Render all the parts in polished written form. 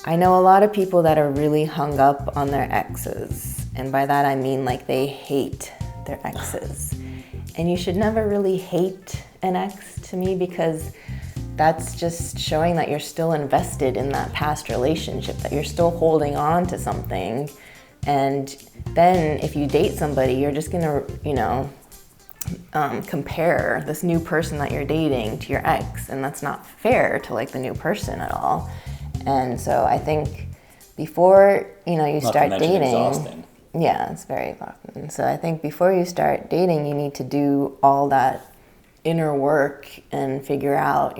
I know a lot of people that are really hung up on their exes. And by that I mean like they hate their exes. And you should never really hate an ex to me, because that's just showing that you're still invested in that past relationship, that you're still holding on to something. And then if you date somebody, you're just gonna, compare this new person that you're dating to your ex, and that's not fair to like the new person at all. And so I think before, you start dating, exhausting. Yeah, it's very exhausting. So I think before you start dating, you need to do all that inner work and figure out,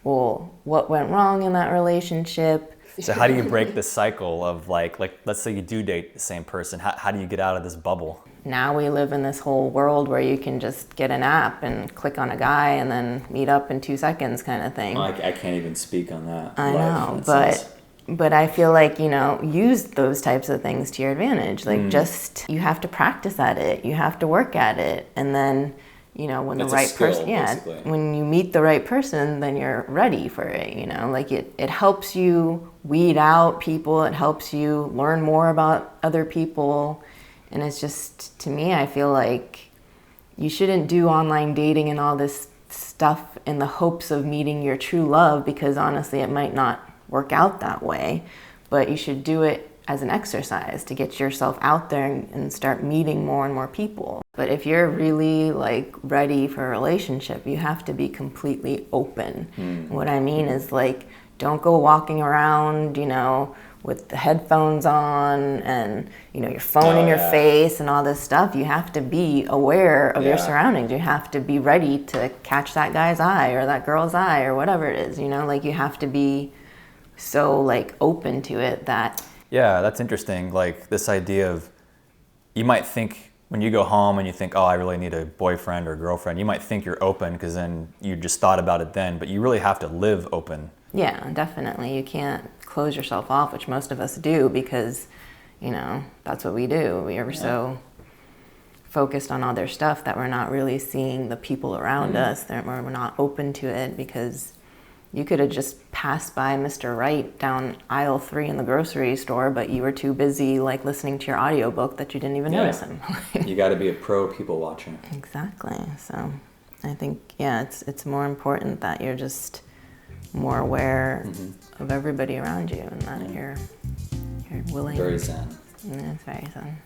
well, what went wrong in that relationship. So how do you break the cycle of like let's say you do date the same person, how do you get out of this bubble? Now we live in this whole world where you can just get an app and click on a guy and then meet up in 2 seconds kind of thing. I can't even speak on that. I know, but I feel like, use those types of things to your advantage. Like just, you have to practice at it. You have to work at it. And then, when It's the right person, basically. when you meet the right person, then you're ready for it, like it helps you weed out people. It helps you learn more about other people. And it's just, to me, I feel like you shouldn't do online dating and all this stuff in the hopes of meeting your true love, because honestly, it might not work out that way. But you should do it as an exercise to get yourself out there and start meeting more and more people. But if you're really like ready for a relationship, you have to be completely open. What I mean is like, don't go walking around, with the headphones on and, your phone in your face and all this stuff. You have to be aware of your surroundings. You have to be ready to catch that guy's eye or that girl's eye or whatever it is, like you have to be so like open to it that. Yeah, that's interesting. Like this idea of, you might think when you go home and you think, oh, I really need a boyfriend or girlfriend, you might think you're open because then you just thought about it then, but you really have to live open. Yeah, definitely. You can't close yourself off, which most of us do because, that's what we do. We are so focused on other stuff that we're not really seeing the people around us, that we're not open to it, because you could have just passed by Mr. Right down aisle 3 in the grocery store, but you were too busy like listening to your audiobook that you didn't even notice him. You got to be a pro people watcher. Exactly. So I think, it's more important that you're just more aware of everybody around you, and that you're willing. Very zen. Yeah, it's very zen.